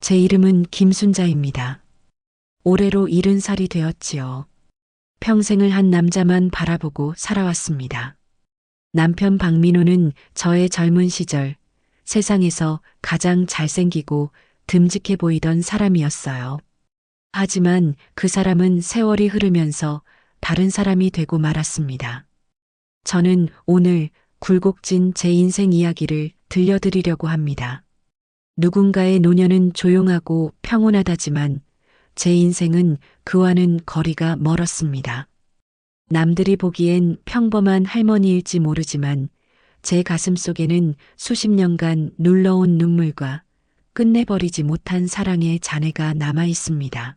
제 이름은 김순자입니다. 올해로 70살이 되었지요. 평생을 한 남자만 바라보고 살아왔습니다. 남편 박민호는 저의 젊은 시절 세상에서 가장 잘생기고 듬직해 보이던 사람이었어요. 하지만 그 사람은 세월이 흐르면서 다른 사람이 되고 말았습니다. 저는 오늘 굴곡진 제 인생 이야기를 들려드리려고 합니다. 누군가의 노년은 조용하고 평온하다지만 제 인생은 그와는 거리가 멀었습니다. 남들이 보기엔 평범한 할머니일지 모르지만 제 가슴 속에는 수십 년간 눌러온 눈물과 끝내버리지 못한 사랑의 잔해가 남아 있습니다.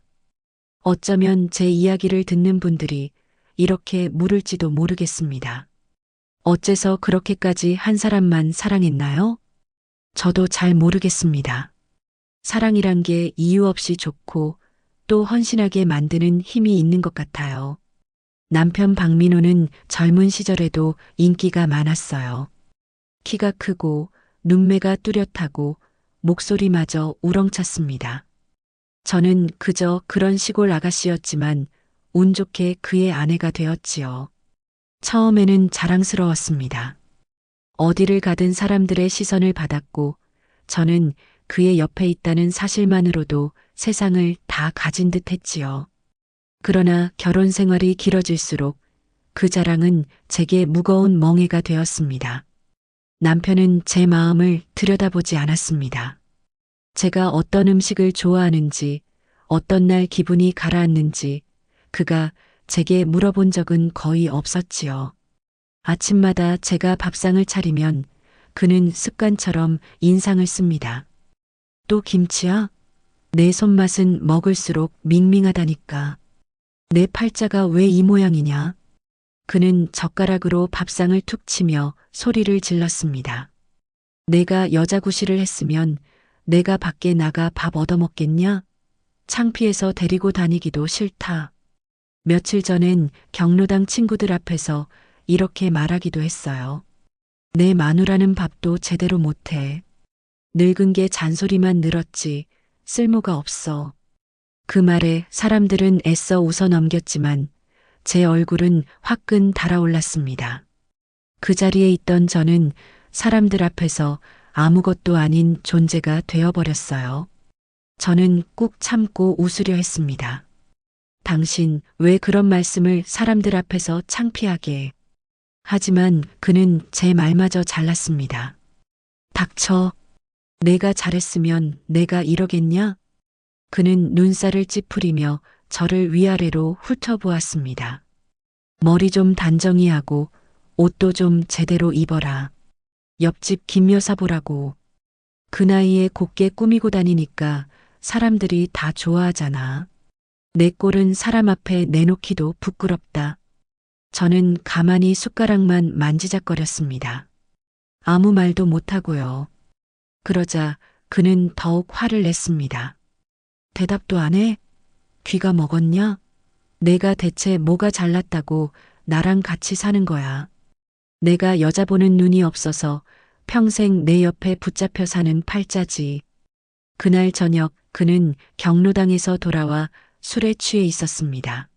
어쩌면 제 이야기를 듣는 분들이 이렇게 물을지도 모르겠습니다. 어째서 그렇게까지 한 사람만 사랑했나요? 저도 잘 모르겠습니다. 사랑이란 게 이유 없이 좋고 또 헌신하게 만드는 힘이 있는 것 같아요. 남편 박민호는 젊은 시절에도 인기가 많았어요. 키가 크고 눈매가 뚜렷하고 목소리마저 우렁찼습니다. 저는 그저 그런 시골 아가씨였지만 운 좋게 그의 아내가 되었지요. 처음에는 자랑스러웠습니다. 어디를 가든 사람들의 시선을 받았고 저는 그의 옆에 있다는 사실만으로도 세상을 다 가진 듯 했지요. 그러나 결혼 생활이 길어질수록 그 자랑은 제게 무거운 멍해가 되었습니다. 남편은 제 마음을 들여다보지 않았습니다. 제가 어떤 음식을 좋아하는지, 어떤 날 기분이 가라앉는지 그가 제게 물어본 적은 거의 없었지요. 아침마다 제가 밥상을 차리면 그는 습관처럼 인상을 씁니다. 또 김치야? 내 손맛은 먹을수록 밍밍하다니까. 내 팔자가 왜 이 모양이냐? 그는 젓가락으로 밥상을 툭 치며 소리를 질렀습니다. 내가 여자 구실을 했으면 내가 밖에 나가 밥 얻어먹겠냐? 창피해서 데리고 다니기도 싫다. 며칠 전엔 경로당 친구들 앞에서 이렇게 말하기도 했어요. 내 마누라는 밥도 제대로 못해. 늙은 게 잔소리만 늘었지 쓸모가 없어. 그 말에 사람들은 애써 웃어 넘겼지만 제 얼굴은 화끈 달아올랐습니다. 그 자리에 있던 저는 사람들 앞에서 아무것도 아닌 존재가 되어버렸어요. 저는 꾹 참고 웃으려 했습니다. 당신 왜 그런 말씀을 사람들 앞에서 창피하게. 하지만 그는 제 말마저 잘랐습니다. 닥쳐. 내가 잘했으면 내가 이러겠냐? 그는 눈살을 찌푸리며 저를 위아래로 훑어보았습니다. 머리 좀 단정히 하고 옷도 좀 제대로 입어라. 옆집 김 여사 보라고. 그 나이에 곱게 꾸미고 다니니까 사람들이 다 좋아하잖아. 내 꼴은 사람 앞에 내놓기도 부끄럽다. 저는 가만히 숟가락만 만지작거렸습니다. 아무 말도 못하고요. 그러자 그는 더욱 화를 냈습니다. 대답도 안 해? 귀가 먹었냐? 내가 대체 뭐가 잘났다고 나랑 같이 사는 거야. 내가 여자 보는 눈이 없어서 평생 내 옆에 붙잡혀 사는 팔자지. 그날 저녁 그는 경로당에서 돌아와 술에 취해 있었습니다.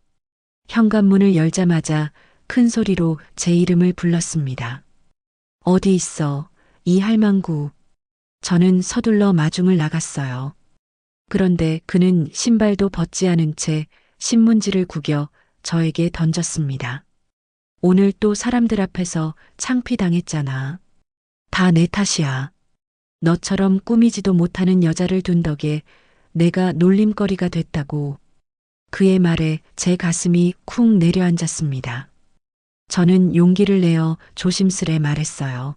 현관문을 열자마자 큰 소리로 제 이름을 불렀습니다. 어디 있어, 이 할망구. 저는 서둘러 마중을 나갔어요. 그런데 그는 신발도 벗지 않은 채 신문지를 구겨 저에게 던졌습니다. 오늘 또 사람들 앞에서 창피당했잖아. 다 내 탓이야. 너처럼 꾸미지도 못하는 여자를 둔 덕에 내가 놀림거리가 됐다고. 그의 말에 제 가슴이 쿵 내려앉았습니다. 저는 용기를 내어 조심스레 말했어요.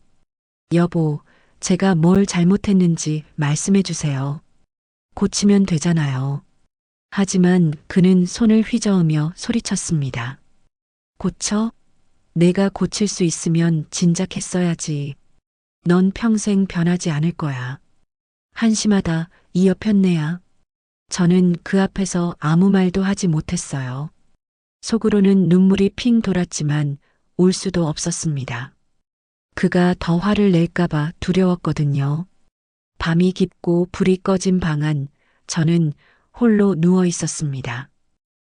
여보, 제가 뭘 잘못했는지 말씀해 주세요. 고치면 되잖아요. 하지만 그는 손을 휘저으며 소리쳤습니다. 고쳐? 내가 고칠 수 있으면 진작 했어야지. 넌 평생 변하지 않을 거야. 한심하다, 이 여편네야. 저는 그 앞에서 아무 말도 하지 못했어요. 속으로는 눈물이 핑 돌았지만 울 수도 없었습니다. 그가 더 화를 낼까봐 두려웠거든요. 밤이 깊고 불이 꺼진 방 안 저는 홀로 누워 있었습니다.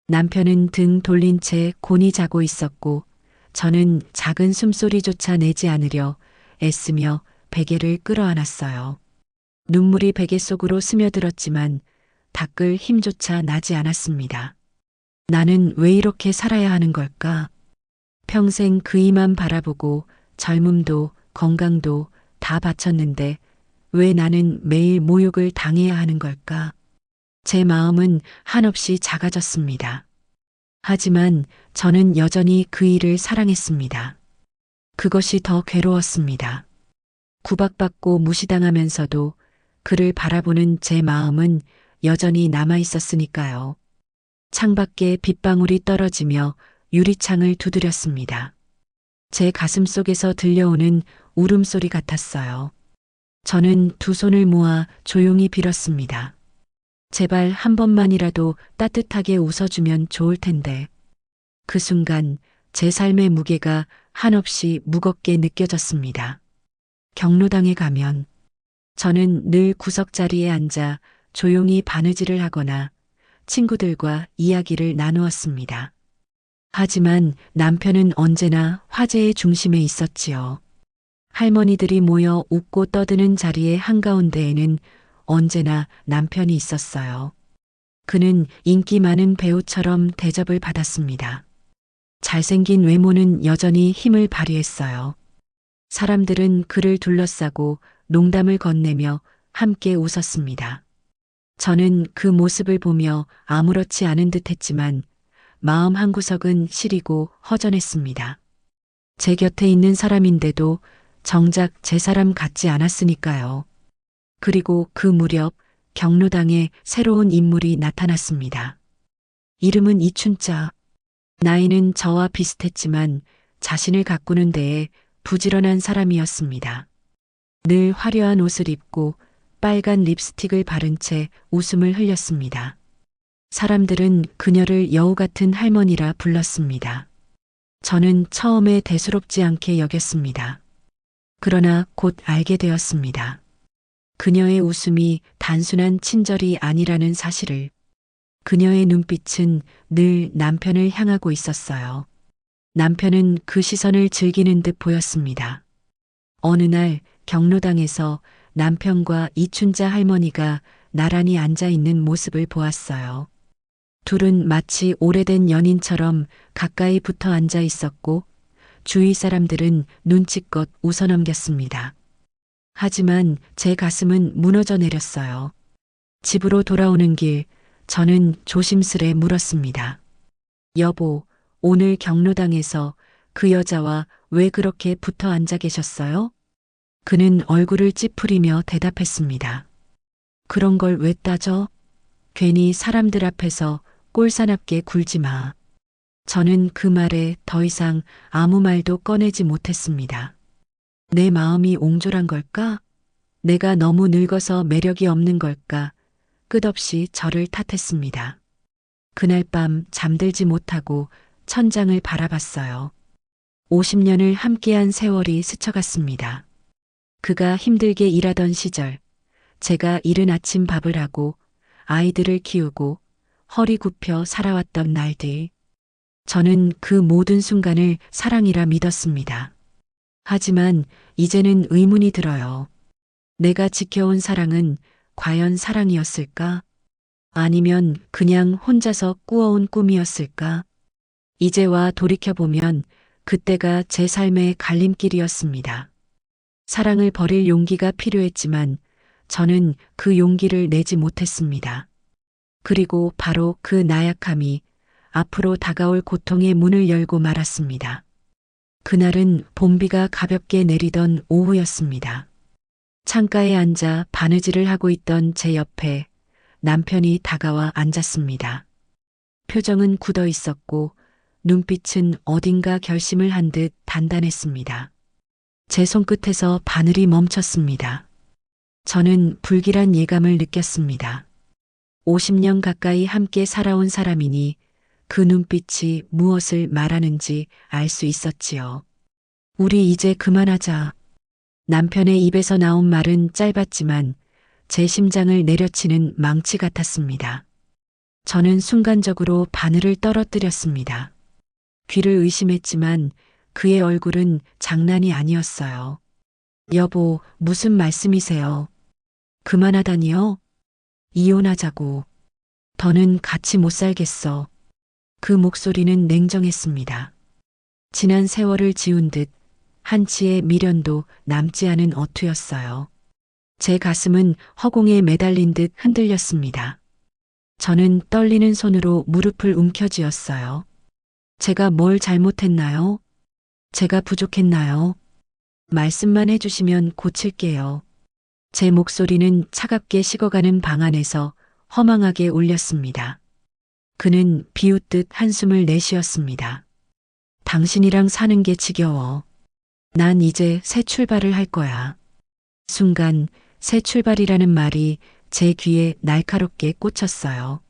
남편은 등 돌린 채 곤히 자고 있었고 저는 작은 숨소리조차 내지 않으려 애쓰며 베개를 끌어안았어요. 눈물이 베개 속으로 스며들었지만 닦을 힘조차 나지 않았습니다. 나는 왜 이렇게 살아야 하는 걸까? 평생 그이만 바라보고 젊음도 건강도 다 바쳤는데 왜 나는 매일 모욕을 당해야 하는 걸까? 제 마음은 한없이 작아졌습니다. 하지만 저는 여전히 그 일을 사랑했습니다. 그것이 더 괴로웠습니다. 구박받고 무시당하면서도 그를 바라보는 제 마음은 여전히 남아 있었으니까요. 창밖에 빗방울이 떨어지며 유리창을 두드렸습니다. 제 가슴 속에서 들려오는 울음소리 같았어요. 저는 두 손을 모아 조용히 빌었습니다. 제발 한 번만이라도 따뜻하게 웃어주면 좋을 텐데. 그 순간 제 삶의 무게가 한없이 무겁게 느껴졌습니다. 경로당에 가면 저는 늘 구석자리에 앉아 조용히 바느질을 하거나 친구들과 이야기를 나누었습니다. 하지만 남편은 언제나 화제의 중심에 있었지요. 할머니들이 모여 웃고 떠드는 자리의 한가운데에는 언제나 남편이 있었어요. 그는 인기 많은 배우처럼 대접을 받았습니다. 잘생긴 외모는 여전히 힘을 발휘했어요. 사람들은 그를 둘러싸고 농담을 건네며 함께 웃었습니다. 저는 그 모습을 보며 아무렇지 않은 듯 했지만 마음 한구석은 시리고 허전했습니다. 제 곁에 있는 사람인데도 정작 제 사람 같지 않았으니까요. 그리고 그 무렵 경로당에 새로운 인물이 나타났습니다. 이름은 이춘자. 나이는 저와 비슷했지만 자신을 가꾸는 데에 부지런한 사람이었습니다. 늘 화려한 옷을 입고 빨간 립스틱을 바른 채 웃음을 흘렸습니다. 사람들은 그녀를 여우 같은 할머니라 불렀습니다. 저는 처음에 대수롭지 않게 여겼습니다. 그러나 곧 알게 되었습니다. 그녀의 웃음이 단순한 친절이 아니라는 사실을. 그녀의 눈빛은 늘 남편을 향하고 있었어요. 남편은 그 시선을 즐기는 듯 보였습니다. 어느 날 경로당에서 남편과 이춘자 할머니가 나란히 앉아 있는 모습을 보았어요. 둘은 마치 오래된 연인처럼 가까이 붙어 앉아 있었고 주위 사람들은 눈치껏 웃어넘겼습니다. 하지만 제 가슴은 무너져 내렸어요. 집으로 돌아오는 길, 저는 조심스레 물었습니다. 여보, 오늘 경로당에서 그 여자와 왜 그렇게 붙어 앉아 계셨어요? 그는 얼굴을 찌푸리며 대답했습니다. 그런 걸 왜 따져? 괜히 사람들 앞에서 꼴사납게 굴지 마. 저는 그 말에 더 이상 아무 말도 꺼내지 못했습니다. 내 마음이 옹졸한 걸까? 내가 너무 늙어서 매력이 없는 걸까? 끝없이 저를 탓했습니다. 그날 밤 잠들지 못하고 천장을 바라봤어요. 50년을 함께한 세월이 스쳐갔습니다. 그가 힘들게 일하던 시절, 제가 이른 아침 밥을 하고 아이들을 키우고 허리 굽혀 살아왔던 날들. 저는 그 모든 순간을 사랑이라 믿었습니다. 하지만 이제는 의문이 들어요. 내가 지켜온 사랑은 과연 사랑이었을까? 아니면 그냥 혼자서 꾸어온 꿈이었을까? 이제와 돌이켜보면 그때가 제 삶의 갈림길이었습니다. 사랑을 버릴 용기가 필요했지만 저는 그 용기를 내지 못했습니다. 그리고 바로 그 나약함이 앞으로 다가올 고통의 문을 열고 말았습니다. 그날은 봄비가 가볍게 내리던 오후였습니다. 창가에 앉아 바느질을 하고 있던 제 옆에 남편이 다가와 앉았습니다. 표정은 굳어 있었고 눈빛은 어딘가 결심을 한 듯 단단했습니다. 제 손끝에서 바늘이 멈췄습니다. 저는 불길한 예감을 느꼈습니다. 50년 가까이 함께 살아온 사람이니 그 눈빛이 무엇을 말하는지 알 수 있었지요. 우리 이제 그만하자. 남편의 입에서 나온 말은 짧았지만 제 심장을 내려치는 망치 같았습니다. 저는 순간적으로 바늘을 떨어뜨렸습니다. 귀를 의심했지만 그의 얼굴은 장난이 아니었어요. 여보, 무슨 말씀이세요? 그만하다니요? 이혼하자고. 더는 같이 못 살겠어. 그 목소리는 냉정했습니다. 지난 세월을 지운 듯 한치의 미련도 남지 않은 어투였어요. 제 가슴은 허공에 매달린 듯 흔들렸습니다. 저는 떨리는 손으로 무릎을 움켜쥐었어요. 제가 뭘 잘못했나요? 제가 부족했나요? 말씀만 해주시면 고칠게요. 제 목소리는 차갑게 식어가는 방 안에서 허망하게 울렸습니다. 그는 비웃듯 한숨을 내쉬었습니다. 당신이랑 사는 게 지겨워. 난 이제 새 출발을 할 거야. 순간 새 출발이라는 말이 제 귀에 날카롭게 꽂혔어요.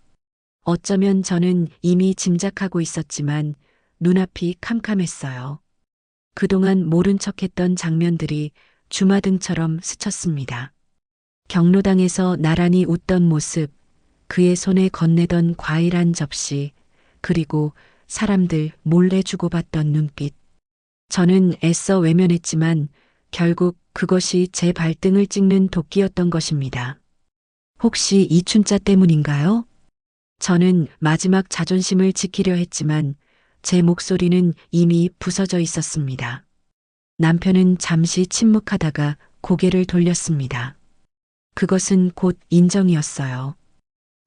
어쩌면 저는 이미 짐작하고 있었지만 눈앞이 캄캄했어요. 그동안 모른 척했던 장면들이 주마등처럼 스쳤습니다. 경로당에서 나란히 웃던 모습, 그의 손에 건네던 과일 한 접시, 그리고 사람들 몰래 주고받던 눈빛. 저는 애써 외면했지만 결국 그것이 제 발등을 찍는 도끼였던 것입니다. 혹시 이춘자 때문인가요? 저는 마지막 자존심을 지키려 했지만 제 목소리는 이미 부서져 있었습니다. 남편은 잠시 침묵하다가 고개를 돌렸습니다. 그것은 곧 인정이었어요.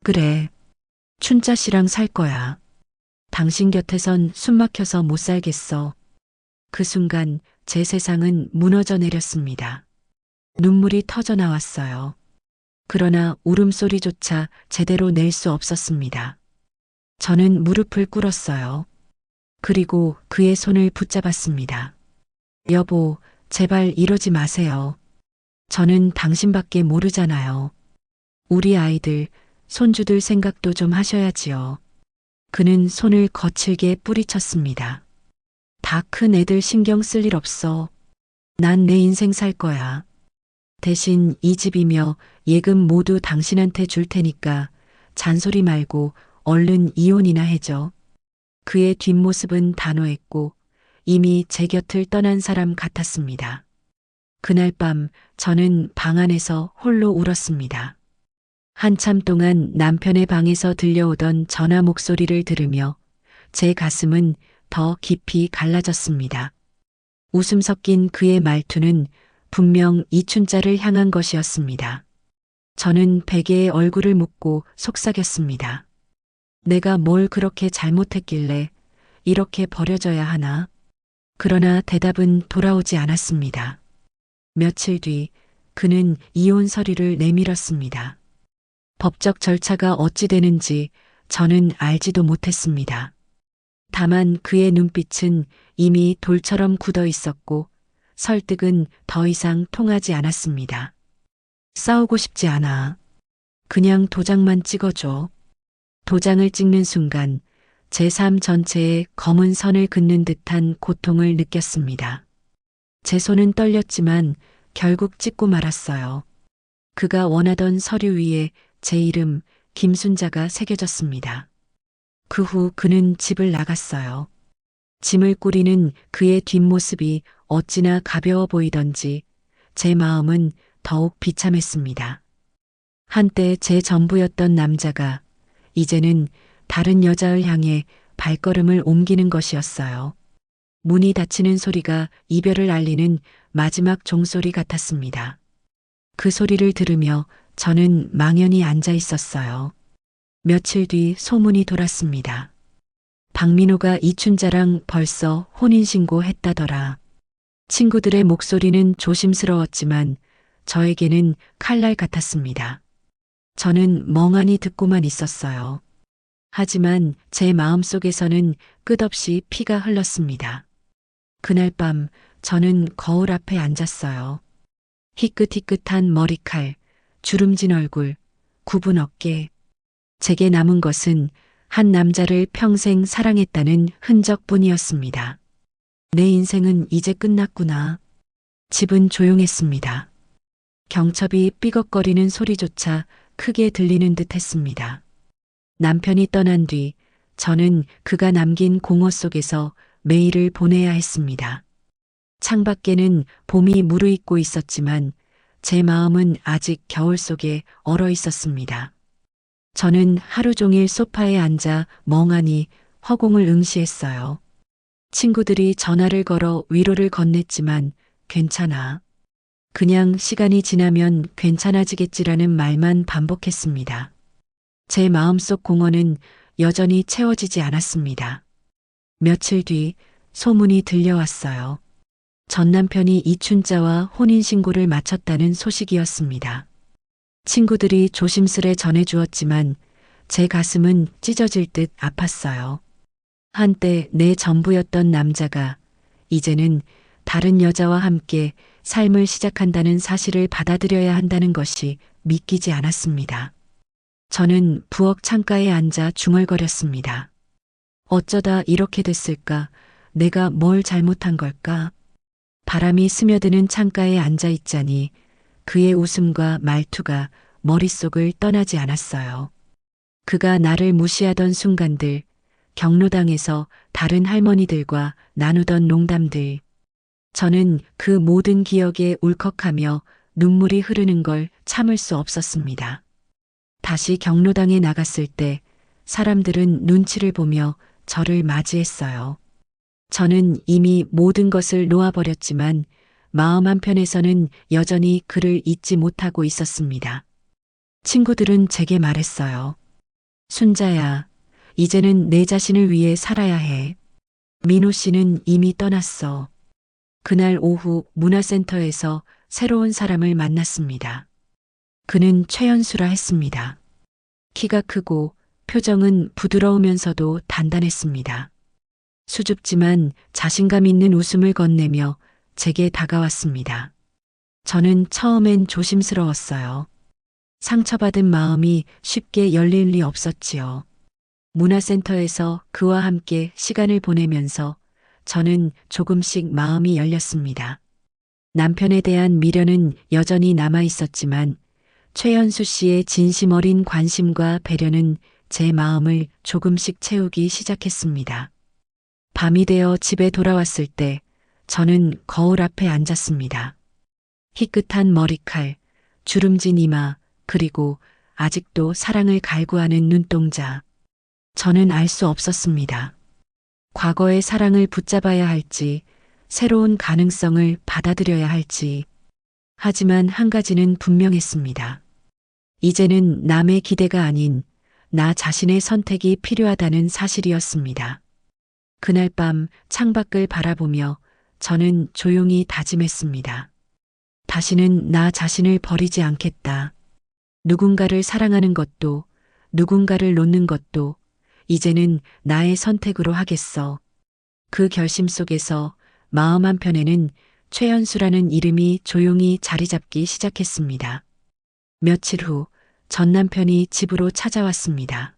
그래, 춘자 씨랑 살 거야. 당신 곁에선 숨 막혀서 못 살겠어. 그 순간 제 세상은 무너져 내렸습니다. 눈물이 터져 나왔어요. 그러나 울음소리조차 제대로 낼 수 없었습니다. 저는 무릎을 꿇었어요. 그리고 그의 손을 붙잡았습니다. 여보, 제발 이러지 마세요. 저는 당신밖에 모르잖아요. 우리 아이들, 손주들 생각도 좀 하셔야지요. 그는 손을 거칠게 뿌리쳤습니다. 다 큰 애들 신경 쓸 일 없어. 난 내 인생 살 거야. 대신 이 집이며 예금 모두 당신한테 줄 테니까 잔소리 말고 얼른 이혼이나 해줘. 그의 뒷모습은 단호했고 이미 제 곁을 떠난 사람 같았습니다. 그날 밤 저는 방 안에서 홀로 울었습니다. 한참 동안 남편의 방에서 들려오던 전화 목소리를 들으며 제 가슴은 더 깊이 갈라졌습니다. 웃음 섞인 그의 말투는 분명 이춘자를 향한 것이었습니다. 저는 베개에 얼굴을 묻고 속삭였습니다. 내가 뭘 그렇게 잘못했길래 이렇게 버려져야 하나? 그러나 대답은 돌아오지 않았습니다. 며칠 뒤 그는 이혼 서류를 내밀었습니다. 법적 절차가 어찌 되는지 저는 알지도 못했습니다. 다만 그의 눈빛은 이미 돌처럼 굳어 있었고 설득은 더 이상 통하지 않았습니다. 싸우고 싶지 않아. 그냥 도장만 찍어줘. 도장을 찍는 순간 제 삶 전체에 검은 선을 긋는 듯한 고통을 느꼈습니다. 제 손은 떨렸지만 결국 찍고 말았어요. 그가 원하던 서류 위에 제 이름 김순자가 새겨졌습니다. 그 후 그는 집을 나갔어요. 짐을 꾸리는 그의 뒷모습이 어찌나 가벼워 보이던지 제 마음은 더욱 비참했습니다. 한때 제 전부였던 남자가 이제는 다른 여자를 향해 발걸음을 옮기는 것이었어요. 문이 닫히는 소리가 이별을 알리는 마지막 종소리 같았습니다. 그 소리를 들으며 저는 망연히 앉아 있었어요. 며칠 뒤 소문이 돌았습니다. 박민호가 이춘자랑 벌써 혼인신고 했다더라. 친구들의 목소리는 조심스러웠지만 저에게는 칼날 같았습니다. 저는 멍하니 듣고만 있었어요. 하지만 제 마음속에서는 끝없이 피가 흘렀습니다. 그날 밤 저는 거울 앞에 앉았어요. 희끗희끗한 머리칼, 주름진 얼굴, 굽은 어깨. 제게 남은 것은 한 남자를 평생 사랑했다는 흔적뿐이었습니다. 내 인생은 이제 끝났구나. 집은 조용했습니다. 경첩이 삐걱거리는 소리조차 크게 들리는 듯 했습니다. 남편이 떠난 뒤 저는 그가 남긴 공허 속에서 매일을 보내야 했습니다. 창밖에는 봄이 무르익고 있었지만 제 마음은 아직 겨울 속에 얼어 있었습니다. 저는 하루 종일 소파에 앉아 멍하니 허공을 응시했어요. 친구들이 전화를 걸어 위로를 건넸지만 괜찮아. 그냥 시간이 지나면 괜찮아지겠지라는 말만 반복했습니다. 제 마음속 공허는 여전히 채워지지 않았습니다. 며칠 뒤 소문이 들려왔어요. 전 남편이 이춘자와 혼인신고를 마쳤다는 소식이었습니다. 친구들이 조심스레 전해주었지만 제 가슴은 찢어질 듯 아팠어요. 한때 내 전부였던 남자가 이제는 다른 여자와 함께 삶을 시작한다는 사실을 받아들여야 한다는 것이 믿기지 않았습니다. 저는 부엌 창가에 앉아 중얼거렸습니다. 어쩌다 이렇게 됐을까? 내가 뭘 잘못한 걸까? 바람이 스며드는 창가에 앉아 있자니 그의 웃음과 말투가 머릿속을 떠나지 않았어요. 그가 나를 무시하던 순간들, 경로당에서 다른 할머니들과 나누던 농담들. 저는 그 모든 기억에 울컥하며 눈물이 흐르는 걸 참을 수 없었습니다. 다시 경로당에 나갔을 때 사람들은 눈치를 보며 저를 맞이했어요. 저는 이미 모든 것을 놓아버렸지만 마음 한편에서는 여전히 그를 잊지 못하고 있었습니다. 친구들은 제게 말했어요. 순자야, 이제는 내 자신을 위해 살아야 해. 민호 씨는 이미 떠났어. 그날 오후 문화센터에서 새로운 사람을 만났습니다. 그는 최연수라 했습니다. 키가 크고 표정은 부드러우면서도 단단했습니다. 수줍지만 자신감 있는 웃음을 건네며 제게 다가왔습니다. 저는 처음엔 조심스러웠어요. 상처받은 마음이 쉽게 열릴 리 없었지요. 문화센터에서 그와 함께 시간을 보내면서 저는 조금씩 마음이 열렸습니다. 남편에 대한 미련은 여전히 남아 있었지만 최연수 씨의 진심 어린 관심과 배려는 제 마음을 조금씩 채우기 시작했습니다. 밤이 되어 집에 돌아왔을 때 저는 거울 앞에 앉았습니다. 희끗한 머리칼, 주름진 이마, 그리고 아직도 사랑을 갈구하는 눈동자. 저는 알 수 없었습니다. 과거의 사랑을 붙잡아야 할지, 새로운 가능성을 받아들여야 할지. 하지만 한 가지는 분명했습니다. 이제는 남의 기대가 아닌 나 자신의 선택이 필요하다는 사실이었습니다. 그날 밤 창밖을 바라보며 저는 조용히 다짐했습니다. 다시는 나 자신을 버리지 않겠다. 누군가를 사랑하는 것도, 누군가를 놓는 것도 이제는 나의 선택으로 하겠어. 그 결심 속에서 마음 한편에는 최연수라는 이름이 조용히 자리 잡기 시작했습니다. 며칠 후 전 남편이 집으로 찾아왔습니다.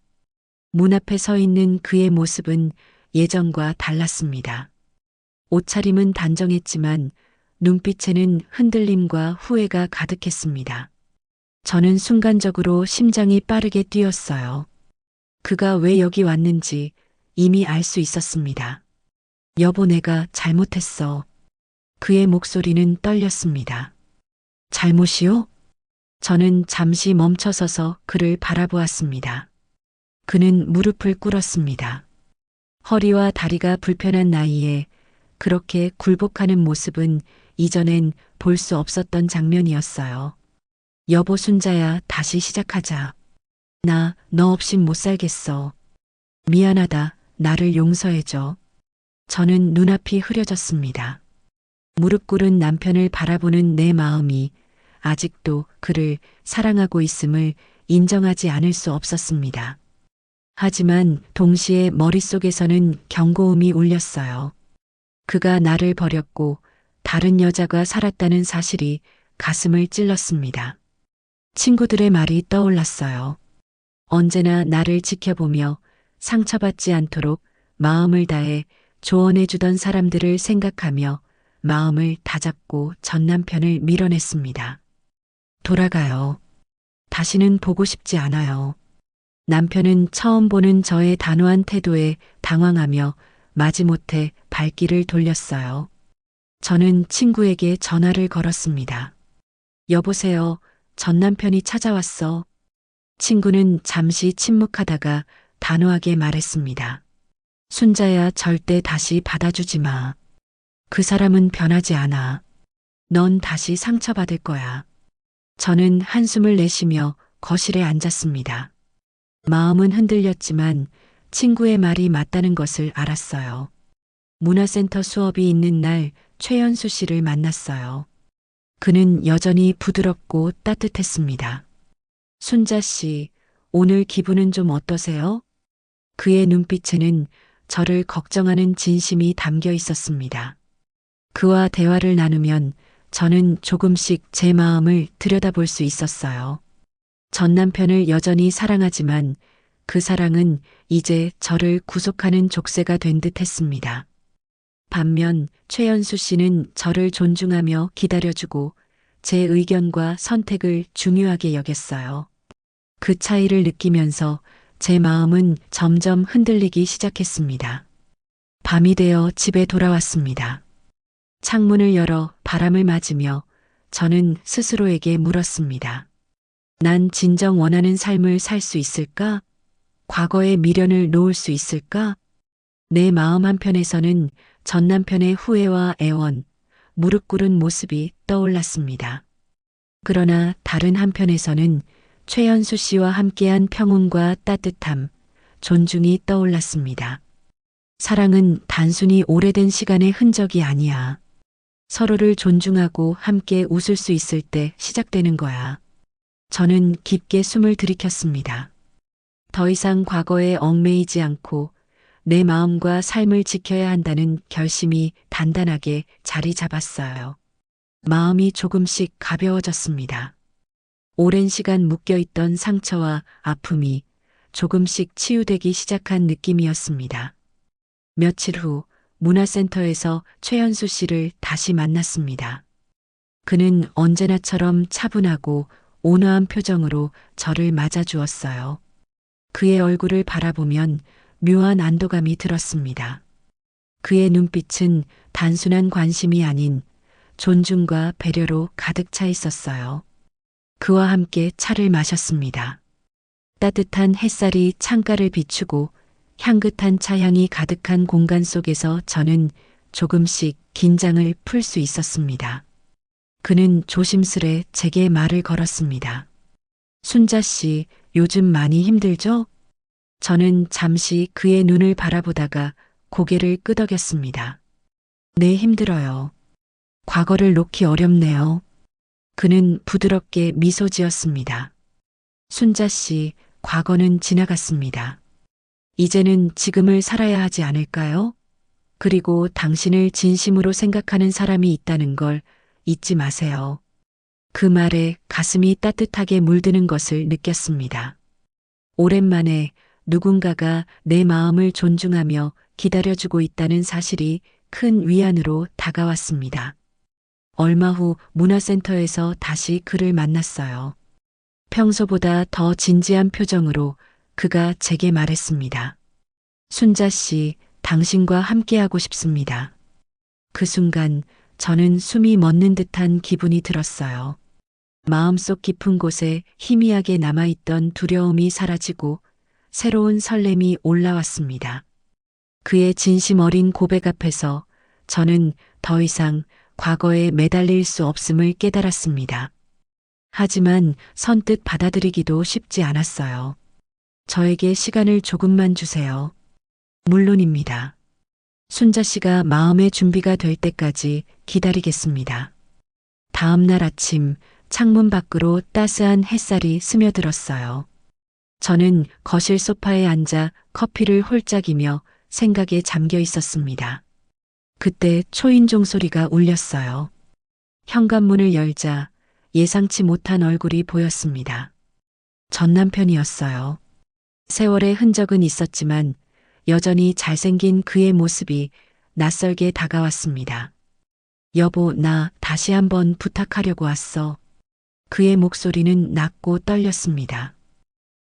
문 앞에 서 있는 그의 모습은 예전과 달랐습니다. 옷차림은 단정했지만 눈빛에는 흔들림과 후회가 가득했습니다. 저는 순간적으로 심장이 빠르게 뛰었어요. 그가 왜 여기 왔는지 이미 알 수 있었습니다. 여보, 내가 잘못했어. 그의 목소리는 떨렸습니다. 잘못이요? 저는 잠시 멈춰서서 그를 바라보았습니다. 그는 무릎을 꿇었습니다. 허리와 다리가 불편한 나이에 그렇게 굴복하는 모습은 이전엔 볼 수 없었던 장면이었어요. 여보, 순자야, 다시 시작하자. 나 너 없인 못 살겠어. 미안하다. 나를 용서해줘. 저는 눈앞이 흐려졌습니다. 무릎 꿇은 남편을 바라보는 내 마음이 아직도 그를 사랑하고 있음을 인정하지 않을 수 없었습니다. 하지만 동시에 머릿속에서는 경고음이 울렸어요. 그가 나를 버렸고 다른 여자가 살았다는 사실이 가슴을 찔렀습니다. 친구들의 말이 떠올랐어요. 언제나 나를 지켜보며 상처받지 않도록 마음을 다해 조언해주던 사람들을 생각하며 마음을 다잡고 전 남편을 밀어냈습니다. 돌아가요. 다시는 보고 싶지 않아요. 남편은 처음 보는 저의 단호한 태도에 당황하며 마지못해 발길을 돌렸어요. 저는 친구에게 전화를 걸었습니다. 여보세요. 전 남편이 찾아왔어. 친구는 잠시 침묵하다가 단호하게 말했습니다. 순자야, 절대 다시 받아주지 마. 그 사람은 변하지 않아. 넌 다시 상처받을 거야. 저는 한숨을 내쉬며 거실에 앉았습니다. 마음은 흔들렸지만 친구의 말이 맞다는 것을 알았어요. 문화센터 수업이 있는 날 최연수 씨를 만났어요. 그는 여전히 부드럽고 따뜻했습니다. 순자 씨, 오늘 기분은 좀 어떠세요? 그의 눈빛에는 저를 걱정하는 진심이 담겨 있었습니다. 그와 대화를 나누면 저는 조금씩 제 마음을 들여다볼 수 있었어요. 전 남편을 여전히 사랑하지만 그 사랑은 이제 저를 구속하는 족쇄가 된 듯 했습니다. 반면 최연수 씨는 저를 존중하며 기다려주고 제 의견과 선택을 중요하게 여겼어요. 그 차이를 느끼면서 제 마음은 점점 흔들리기 시작했습니다. 밤이 되어 집에 돌아왔습니다. 창문을 열어 바람을 맞으며 저는 스스로에게 물었습니다. 난 진정 원하는 삶을 살 수 있을까? 과거의 미련을 놓을 수 있을까? 내 마음 한편에서는 전 남편의 후회와 애원, 무릎 꿇은 모습이 떠올랐습니다. 그러나 다른 한편에서는 최연수 씨와 함께한 평온과 따뜻함, 존중이 떠올랐습니다. 사랑은 단순히 오래된 시간의 흔적이 아니야. 서로를 존중하고 함께 웃을 수 있을 때 시작되는 거야. 저는 깊게 숨을 들이켰습니다. 더 이상 과거에 얽매이지 않고 내 마음과 삶을 지켜야 한다는 결심이 단단하게 자리 잡았어요. 마음이 조금씩 가벼워졌습니다. 오랜 시간 묶여있던 상처와 아픔이 조금씩 치유되기 시작한 느낌이었습니다. 며칠 후 문화센터에서 최연수 씨를 다시 만났습니다. 그는 언제나처럼 차분하고 온화한 표정으로 저를 맞아주었어요. 그의 얼굴을 바라보면 묘한 안도감이 들었습니다. 그의 눈빛은 단순한 관심이 아닌 존중과 배려로 가득 차 있었어요. 그와 함께 차를 마셨습니다. 따뜻한 햇살이 창가를 비추고 향긋한 차향이 가득한 공간 속에서 저는 조금씩 긴장을 풀 수 있었습니다. 그는 조심스레 제게 말을 걸었습니다. 순자 씨, 요즘 많이 힘들죠? 저는 잠시 그의 눈을 바라보다가 고개를 끄덕였습니다. 네, 힘들어요. 과거를 놓기 어렵네요. 그는 부드럽게 미소 지었습니다. 순자 씨, 과거는 지나갔습니다. 이제는 지금을 살아야 하지 않을까요? 그리고 당신을 진심으로 생각하는 사람이 있다는 걸 잊지 마세요. 그 말에 가슴이 따뜻하게 물드는 것을 느꼈습니다. 오랜만에 누군가가 내 마음을 존중하며 기다려주고 있다는 사실이 큰 위안으로 다가왔습니다. 얼마 후 문화센터에서 다시 그를 만났어요. 평소보다 더 진지한 표정으로 그가 제게 말했습니다. 순자 씨, 당신과 함께하고 싶습니다. 그 순간 저는 숨이 멎는 듯한 기분이 들었어요. 마음속 깊은 곳에 희미하게 남아있던 두려움이 사라지고 새로운 설렘이 올라왔습니다. 그의 진심 어린 고백 앞에서 저는 더 이상 과거에 매달릴 수 없음을 깨달았습니다. 하지만 선뜻 받아들이기도 쉽지 않았어요. 저에게 시간을 조금만 주세요. 물론입니다. 순자 씨가 마음의 준비가 될 때까지 기다리겠습니다. 다음 날 아침 창문 밖으로 따스한 햇살이 스며들었어요. 저는 거실 소파에 앉아 커피를 홀짝이며 생각에 잠겨 있었습니다. 그때 초인종 소리가 울렸어요. 현관문을 열자 예상치 못한 얼굴이 보였습니다. 전 남편이었어요. 세월의 흔적은 있었지만 여전히 잘생긴 그의 모습이 낯설게 다가왔습니다. 여보, 나 다시 한번 부탁하려고 왔어. 그의 목소리는 낮고 떨렸습니다.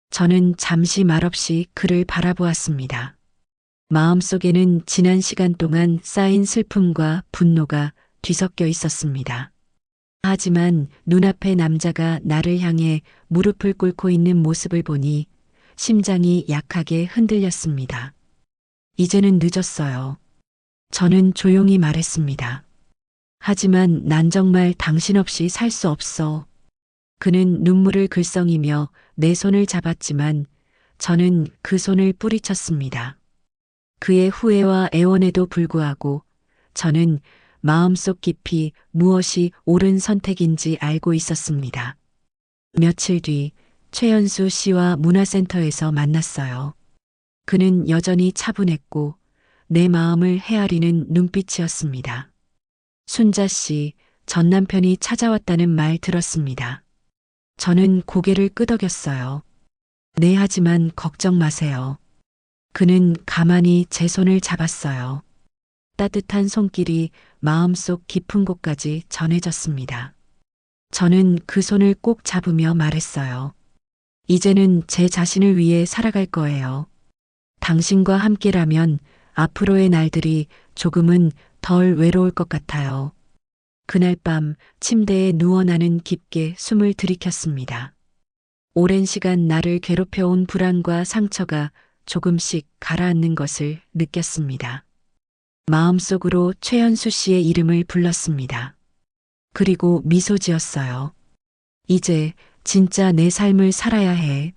저는 잠시 말없이 그를 바라보았습니다. 마음속에는 지난 시간 동안 쌓인 슬픔과 분노가 뒤섞여 있었습니다. 하지만 눈앞의 남자가 나를 향해 무릎을 꿇고 있는 모습을 보니 심장이 약하게 흔들렸습니다. 이제는 늦었어요. 저는 조용히 말했습니다. 하지만 난 정말 당신 없이 살 수 없어. 그는 눈물을 글썽이며 내 손을 잡았지만 저는 그 손을 뿌리쳤습니다. 그의 후회와 애원에도 불구하고 저는 마음속 깊이 무엇이 옳은 선택인지 알고 있었습니다. 며칠 뒤 최연수 씨와 문화센터에서 만났어요. 그는 여전히 차분했고 내 마음을 헤아리는 눈빛이었습니다. 순자 씨, 전 남편이 찾아왔다는 말 들었습니다. 저는 고개를 끄덕였어요. 네, 하지만 걱정 마세요. 그는 가만히 제 손을 잡았어요. 따뜻한 손길이 마음속 깊은 곳까지 전해졌습니다. 저는 그 손을 꼭 잡으며 말했어요. 이제는 제 자신을 위해 살아갈 거예요. 당신과 함께라면 앞으로의 날들이 조금은 덜 외로울 것 같아요. 그날 밤 침대에 누워 나는 깊게 숨을 들이켰습니다. 오랜 시간 나를 괴롭혀온 불안과 상처가 조금씩 가라앉는 것을 느꼈습니다. 마음속으로 최연수 씨의 이름을 불렀습니다. 그리고 미소 지었어요. 이제 진짜 내 삶을 살아야 해.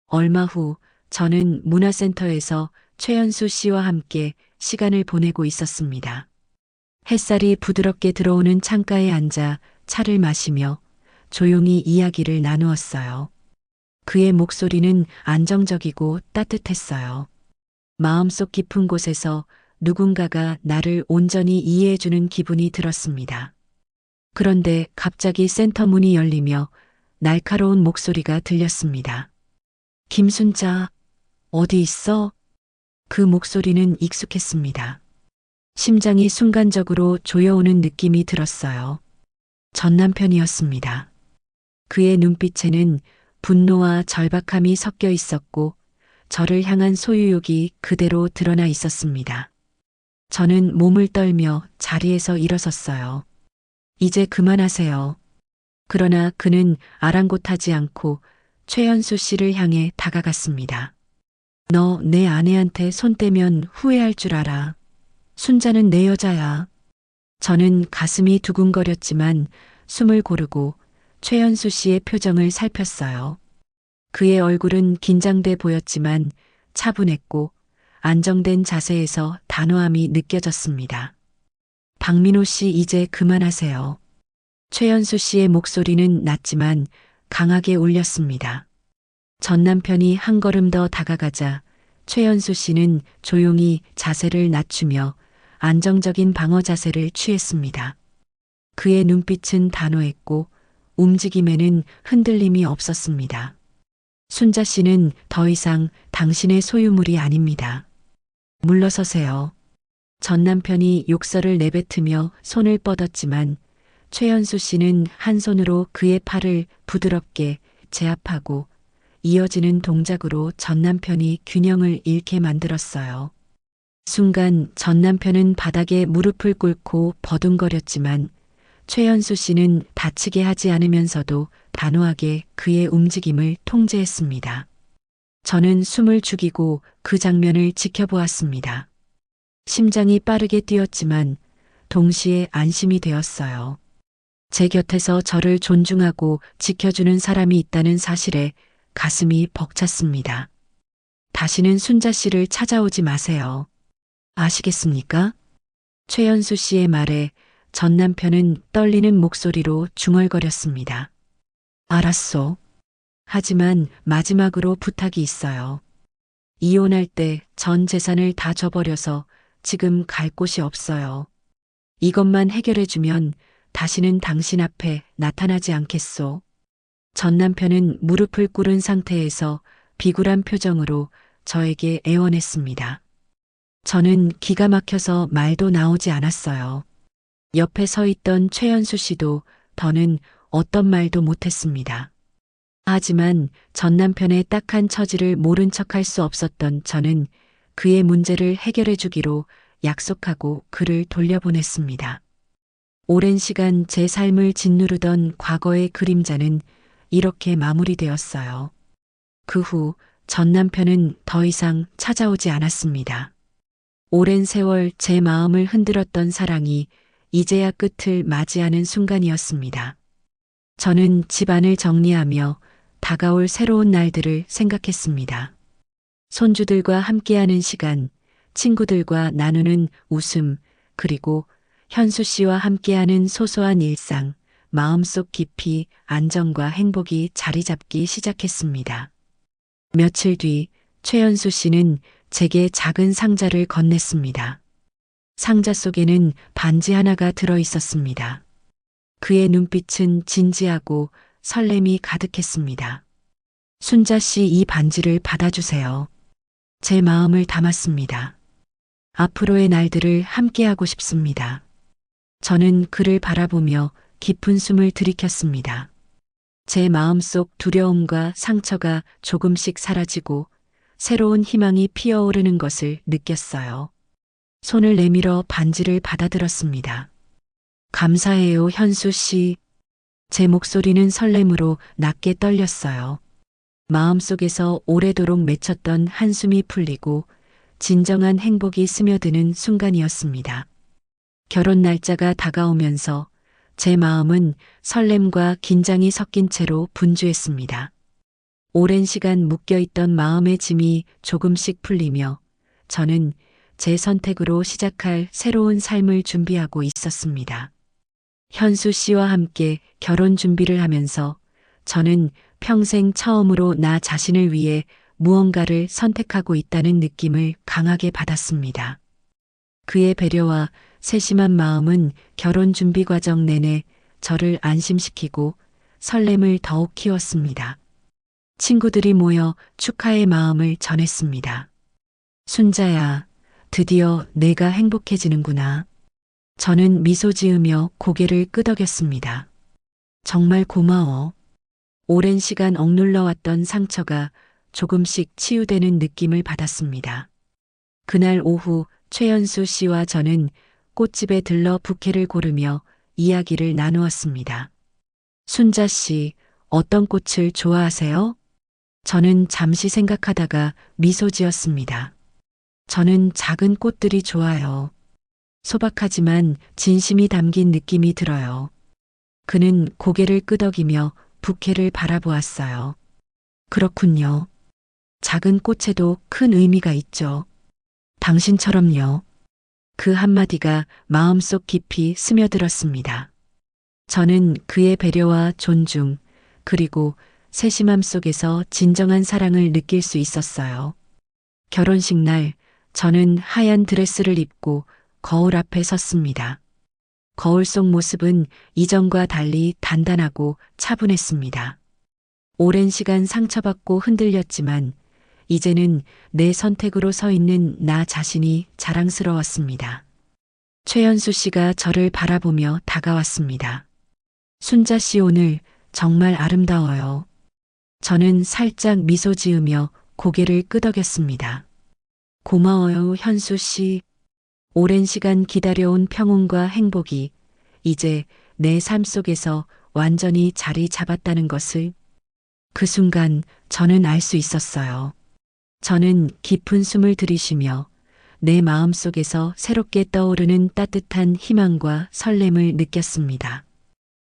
얼마 후 저는 문화센터에서 최연수 씨와 함께 시간을 보내고 있었습니다. 햇살이 부드럽게 들어오는 창가에 앉아 차를 마시며 조용히 이야기를 나누었어요. 그의 목소리는 안정적이고 따뜻했어요. 마음속 깊은 곳에서 누군가가 나를 온전히 이해해주는 기분이 들었습니다. 그런데 갑자기 센터 문이 열리며 날카로운 목소리가 들렸습니다. 김순자, 어디 있어? 그 목소리는 익숙했습니다. 심장이 순간적으로 조여오는 느낌이 들었어요. 전 남편이었습니다. 그의 눈빛에는 분노와 절박함이 섞여 있었고 저를 향한 소유욕이 그대로 드러나 있었습니다. 저는 몸을 떨며 자리에서 일어섰어요. 이제 그만하세요. 그러나 그는 아랑곳하지 않고 최연수 씨를 향해 다가갔습니다. 너 내 아내한테 손 떼면 후회할 줄 알아. 순자는 내 여자야. 저는 가슴이 두근거렸지만 숨을 고르고 최연수 씨의 표정을 살폈어요. 그의 얼굴은 긴장돼 보였지만 차분했고 안정된 자세에서 단호함이 느껴졌습니다. 박민호 씨, 이제 그만하세요. 최연수 씨의 목소리는 낮지만 강하게 울렸습니다. 전 남편이 한 걸음 더 다가가자 최연수 씨는 조용히 자세를 낮추며 안정적인 방어 자세를 취했습니다. 그의 눈빛은 단호했고 움직임에는 흔들림이 없었습니다. 순자 씨는 더 이상 당신의 소유물이 아닙니다. 물러서세요. 전 남편이 욕설을 내뱉으며 손을 뻗었지만 최연수 씨는 한 손으로 그의 팔을 부드럽게 제압하고 이어지는 동작으로 전 남편이 균형을 잃게 만들었어요. 순간 전 남편은 바닥에 무릎을 꿇고 버둥거렸지만 최연수 씨는 다치게 하지 않으면서도 단호하게 그의 움직임을 통제했습니다. 저는 숨을 죽이고 그 장면을 지켜보았습니다. 심장이 빠르게 뛰었지만 동시에 안심이 되었어요. 제 곁에서 저를 존중하고 지켜주는 사람이 있다는 사실에 가슴이 벅찼습니다. 다시는 순자 씨를 찾아오지 마세요. 아시겠습니까? 최연수 씨의 말에 전 남편은 떨리는 목소리로 중얼거렸습니다. 알았소. 하지만 마지막으로 부탁이 있어요. 이혼할 때 전 재산을 다 줘버려서 지금 갈 곳이 없어요. 이것만 해결해주면 다시는 당신 앞에 나타나지 않겠소. 전 남편은 무릎을 꿇은 상태에서 비굴한 표정으로 저에게 애원했습니다. 저는 기가 막혀서 말도 나오지 않았어요. 옆에 서 있던 최연수 씨도 더는 어떤 말도 못했습니다. 하지만 전 남편의 딱한 처지를 모른 척할 수 없었던 저는 그의 문제를 해결해 주기로 약속하고 그를 돌려보냈습니다. 오랜 시간 제 삶을 짓누르던 과거의 그림자는 이렇게 마무리되었어요. 그 후 전 남편은 더 이상 찾아오지 않았습니다. 오랜 세월 제 마음을 흔들었던 사랑이 이제야 끝을 맞이하는 순간이었습니다. 저는 집안을 정리하며 다가올 새로운 날들을 생각했습니다. 손주들과 함께하는 시간, 친구들과 나누는 웃음, 그리고 현수 씨와 함께하는 소소한 일상, 마음속 깊이 안정과 행복이 자리 잡기 시작했습니다. 며칠 뒤 최현수 씨는 제게 작은 상자를 건넸습니다. 상자 속에는 반지 하나가 들어 있었습니다. 그의 눈빛은 진지하고 설렘이 가득했습니다. 순자 씨, 이 반지를 받아주세요. 제 마음을 담았습니다. 앞으로의 날들을 함께하고 싶습니다. 저는 그를 바라보며 깊은 숨을 들이켰습니다. 제 마음속 두려움과 상처가 조금씩 사라지고 새로운 희망이 피어오르는 것을 느꼈어요. 손을 내밀어 반지를 받아들었습니다. 감사해요, 현수 씨. 제 목소리는 설렘으로 낮게 떨렸어요. 마음속에서 오래도록 맺혔던 한숨이 풀리고 진정한 행복이 스며드는 순간이었습니다. 결혼 날짜가 다가오면서 제 마음은 설렘과 긴장이 섞인 채로 분주했습니다. 오랜 시간 묶여있던 마음의 짐이 조금씩 풀리며 저는 제 선택으로 시작할 새로운 삶을 준비하고 있었습니다. 현수 씨와 함께 결혼 준비를 하면서 저는 평생 처음으로 나 자신을 위해 무언가를 선택하고 있다는 느낌을 강하게 받았습니다. 그의 배려와 세심한 마음은 결혼 준비 과정 내내 저를 안심시키고 설렘을 더욱 키웠습니다. 친구들이 모여 축하의 마음을 전했습니다. 순자야, 드디어 내가 행복해지는구나. 저는 미소 지으며 고개를 끄덕였습니다. 정말 고마워. 오랜 시간 억눌러 왔던 상처가 조금씩 치유되는 느낌을 받았습니다. 그날 오후 최연수 씨와 저는 꽃집에 들러 부케를 고르며 이야기를 나누었습니다. 순자 씨, 어떤 꽃을 좋아하세요? 저는 잠시 생각하다가 미소 지었습니다. 저는 작은 꽃들이 좋아요. 소박하지만 진심이 담긴 느낌이 들어요. 그는 고개를 끄덕이며 부케를 바라보았어요. 그렇군요. 작은 꽃에도 큰 의미가 있죠. 당신처럼요. 그 한마디가 마음속 깊이 스며들었습니다. 저는 그의 배려와 존중, 그리고 세심함 속에서 진정한 사랑을 느낄 수 있었어요. 결혼식 날, 저는 하얀 드레스를 입고 거울 앞에 섰습니다. 거울 속 모습은 이전과 달리 단단하고 차분했습니다. 오랜 시간 상처받고 흔들렸지만 이제는 내 선택으로 서 있는 나 자신이 자랑스러웠습니다. 최연수 씨가 저를 바라보며 다가왔습니다. 순자 씨, 오늘 정말 아름다워요. 저는 살짝 미소 지으며 고개를 끄덕였습니다. 고마워요, 현수 씨. 오랜 시간 기다려온 평온과 행복이 이제 내 삶 속에서 완전히 자리 잡았다는 것을 그 순간 저는 알 수 있었어요. 저는 깊은 숨을 들이쉬며 내 마음 속에서 새롭게 떠오르는 따뜻한 희망과 설렘을 느꼈습니다.